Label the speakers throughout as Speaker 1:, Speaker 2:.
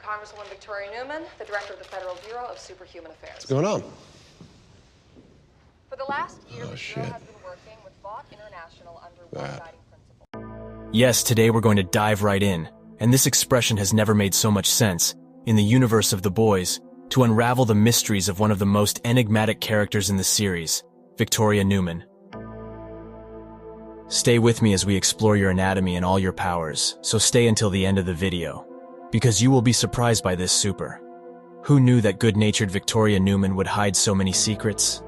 Speaker 1: Congresswoman Victoria Newman, the Director of the Federal Bureau of Superhuman Affairs.
Speaker 2: What's going on?
Speaker 1: For the last year, the Bureau has been working with Vought International under one guiding principle.
Speaker 3: Yes, today we're going to dive right in, and this expression has never made so much sense, in the universe of The Boys, to unravel the mysteries of one of the most enigmatic characters in the series, Victoria Newman. Stay with me as we explore your anatomy and all your powers, so stay until the end of the video, because you will be surprised by this super. Who knew that good-natured Victoria Newman would hide so many secrets?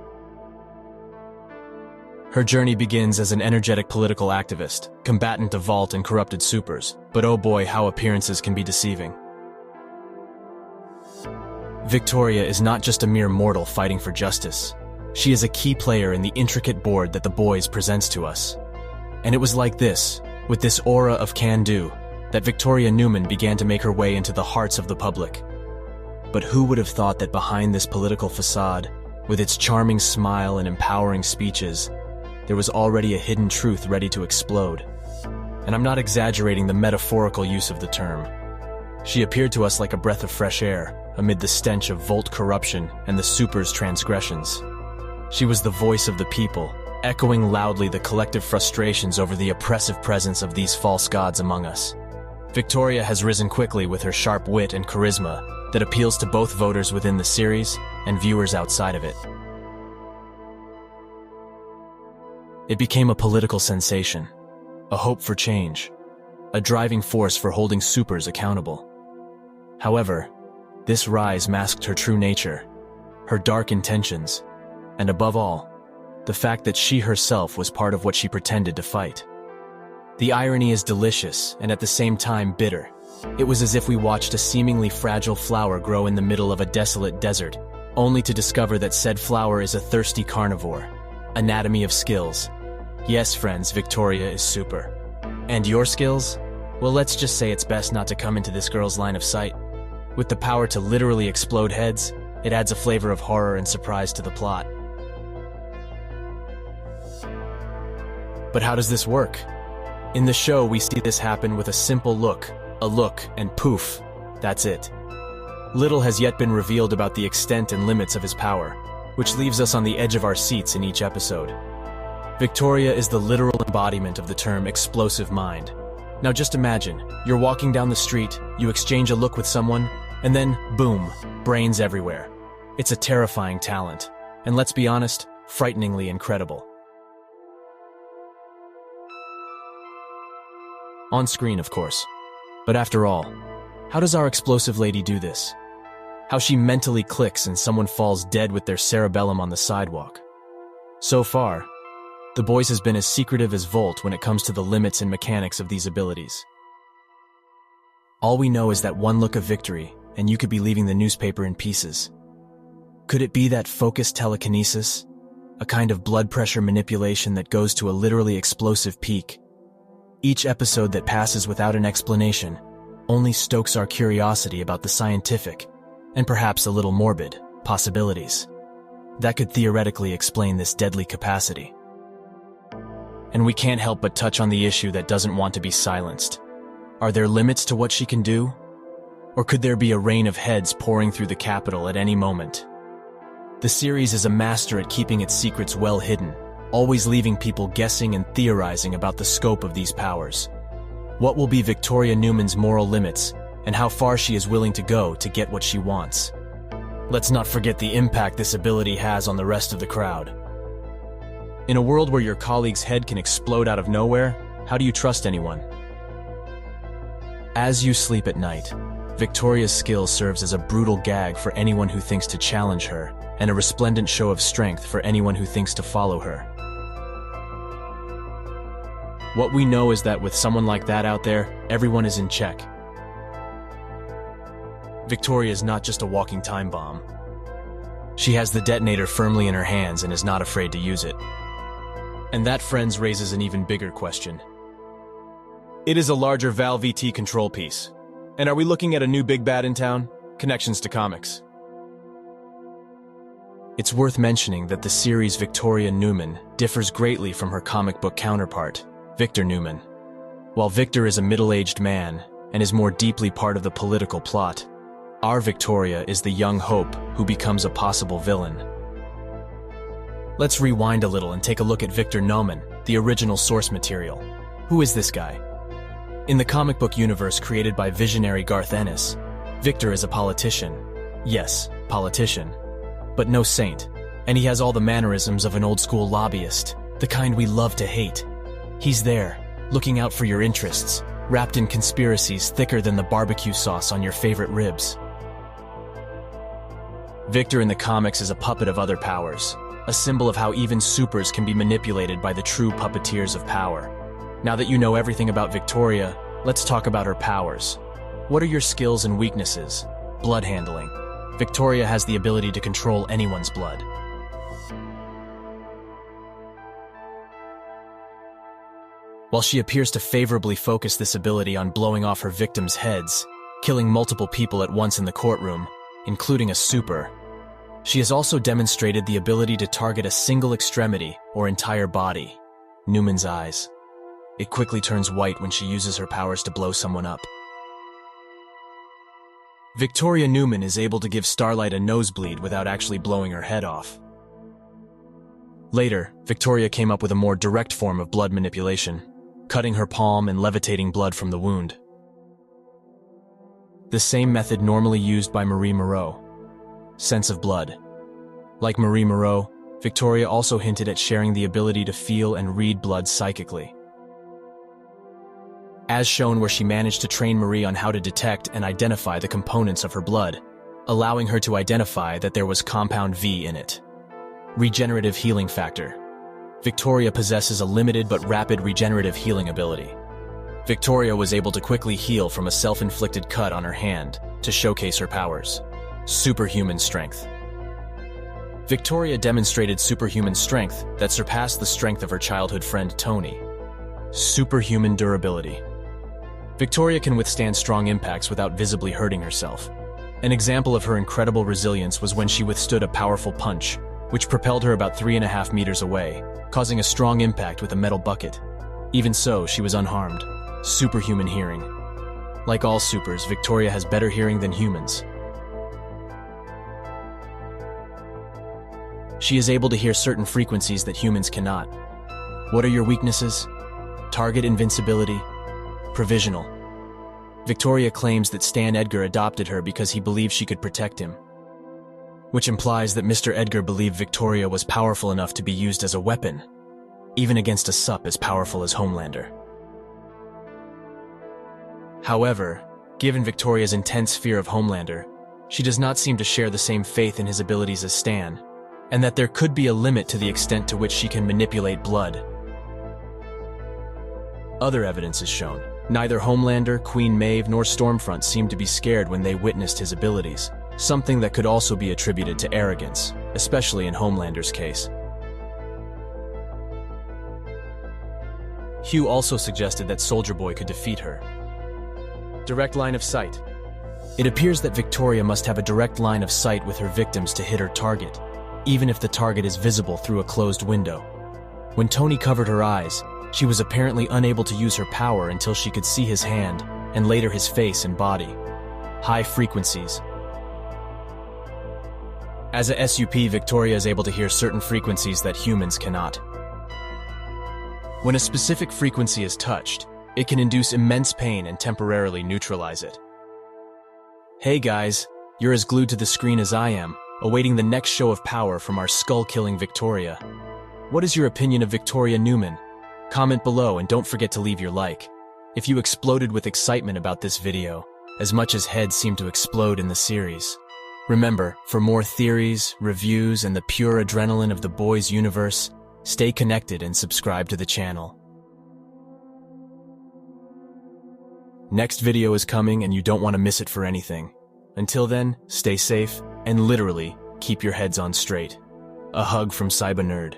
Speaker 3: Her journey begins as an energetic political activist, combatant of Vought and corrupted supers, but oh boy, how appearances can be deceiving. Victoria is not just a mere mortal fighting for justice. She is a key player in the intricate board that The Boys presents to us. And it was like this, with this aura of can-do, that Victoria Newman began to make her way into the hearts of the public. But who would have thought that behind this political facade, with its charming smile and empowering speeches, there was already a hidden truth ready to explode? And I'm not exaggerating the metaphorical use of the term. She appeared to us like a breath of fresh air, amid the stench of Vought corruption and the supers' transgressions. She was the voice of the people, echoing loudly the collective frustrations over the oppressive presence of these false gods among us. Victoria has risen quickly with her sharp wit and charisma that appeals to both voters within the series and viewers outside of it. It became a political sensation, a hope for change, a driving force for holding supers accountable. However, this rise masked her true nature, her dark intentions, and above all, the fact that she herself was part of what she pretended to fight. The irony is delicious and at the same time bitter. It was as if we watched a seemingly fragile flower grow in the middle of a desolate desert, only to discover that said flower is a thirsty carnivore. Anatomy of skills. Yes, friends, Victoria is super. And your skills? Well, let's just say it's best not to come into this girl's line of sight. With the power to literally explode heads, it adds a flavor of horror and surprise to the plot. But how does this work? In the show, we see this happen with a simple look, and poof, that's it. Little has yet been revealed about the extent and limits of his power, which leaves us on the edge of our seats in each episode. Victoria is the literal embodiment of the term explosive mind. Now just imagine, you're walking down the street, you exchange a look with someone, and then, boom, brains everywhere. It's a terrifying talent, and let's be honest, frighteningly incredible. On screen, of course. But after all, how does our explosive lady do this? How she mentally clicks and someone falls dead with their cerebellum on the sidewalk. So far, The Boys has been as secretive as Vought when it comes to the limits and mechanics of these abilities. All we know is that one look of victory, and you could be leaving the newspaper in pieces. Could it be that focused telekinesis? A kind of blood pressure manipulation that goes to a literally explosive peak? Each episode that passes without an explanation only stokes our curiosity about the scientific, and perhaps a little morbid, possibilities that could theoretically explain this deadly capacity. And we can't help but touch on the issue that doesn't want to be silenced. Are there limits to what she can do? Or could there be a rain of heads pouring through the Capitol at any moment? The series is a master at keeping its secrets well hidden, always leaving people guessing and theorizing about the scope of these powers. What will be Victoria Newman's moral limits, and how far she is willing to go to get what she wants? Let's not forget the impact this ability has on the rest of the crowd. In a world where your colleague's head can explode out of nowhere, how do you trust anyone? As you sleep at night, Victoria's skill serves as a brutal gag for anyone who thinks to challenge her, and a resplendent show of strength for anyone who thinks to follow her. What we know is that with someone like that out there, everyone is in check. Victoria is not just a walking time bomb. She has the detonator firmly in her hands and is not afraid to use it. And that, friends, raises an even bigger question. It is a larger Val VT control piece. And are we looking at a new big bad in town? Connections to comics. It's worth mentioning that the series Victoria Newman differs greatly from her comic book counterpart, Victor Newman. While Victor is a middle-aged man and is more deeply part of the political plot, Our Victoria is the young hope who becomes a possible villain. Let's rewind a little and take a look at Victor Neuman, the original source material. Who is this guy? In the comic book universe created by visionary Garth Ennis, Victor is a politician. Yes, politician. But no saint. And he has all the mannerisms of an old-school lobbyist, the kind we love to hate. He's there, looking out for your interests, wrapped in conspiracies thicker than the barbecue sauce on your favorite ribs. Victor in the comics is a puppet of other powers, a symbol of how even supers can be manipulated by the true puppeteers of power. Now that you know everything about Victoria, let's talk about her powers. What are your skills and weaknesses? Blood handling. Victoria has the ability to control anyone's blood. While she appears to favorably focus this ability on blowing off her victims' heads, killing multiple people at once in the courtroom, including a super, she has also demonstrated the ability to target a single extremity or entire body, Newman's eyes. It quickly turns white when she uses her powers to blow someone up. Victoria Newman is able to give Starlight a nosebleed without actually blowing her head off. Later, Victoria came up with a more direct form of blood manipulation, cutting her palm and levitating blood from the wound. The same method normally used by Marie Moreau. Sense of blood. Like Marie Moreau, Victoria also hinted at sharing the ability to feel and read blood psychically. As shown where she managed to train Marie on how to detect and identify the components of her blood, allowing her to identify that there was compound V in it. Regenerative healing factor. Victoria possesses a limited but rapid regenerative healing ability. Victoria was able to quickly heal from a self-inflicted cut on her hand to showcase her powers. Superhuman strength. Victoria demonstrated superhuman strength that surpassed the strength of her childhood friend Tony. Superhuman durability. Victoria can withstand strong impacts without visibly hurting herself. An example of her incredible resilience was when she withstood a powerful punch, which propelled her about 3.5 meters away, causing a strong impact with a metal bucket. Even so, she was unharmed. Superhuman hearing. Like all supers, Victoria has better hearing than humans. She is able to hear certain frequencies that humans cannot. What are your weaknesses? Target invincibility. Provisional. Victoria claims that Stan Edgar adopted her because he believed she could protect him, which implies that Mr. Edgar believed Victoria was powerful enough to be used as a weapon, even against a sup as powerful as Homelander. However, given Victoria's intense fear of Homelander, she does not seem to share the same faith in his abilities as Stan, and that there could be a limit to the extent to which she can manipulate blood. Other evidence is shown. Neither Homelander, Queen Maeve, nor Stormfront seemed to be scared when they witnessed his abilities, something that could also be attributed to arrogance, especially in Homelander's case. Hugh also suggested that Soldier Boy could defeat her. Direct line of sight. It appears that Victoria must have a direct line of sight with her victims to hit her target, even if the target is visible through a closed window. When Tony covered her eyes, she was apparently unable to use her power until she could see his hand, and later his face and body. High frequencies. As a SUP, Victoria is able to hear certain frequencies that humans cannot. When a specific frequency is touched, it can induce immense pain and temporarily neutralize it. Hey guys, you're as glued to the screen as I am, awaiting the next show of power from our skull-killing Victoria. What is your opinion of Victoria Newman? Comment below and don't forget to leave your like. If you exploded with excitement about this video, as much as heads seem to explode in the series. Remember, for more theories, reviews, and the pure adrenaline of the boys' universe, stay connected and subscribe to the channel. Next video is coming and you don't want to miss it for anything. Until then, stay safe and literally keep your heads on straight. A hug from Cyber Nerd.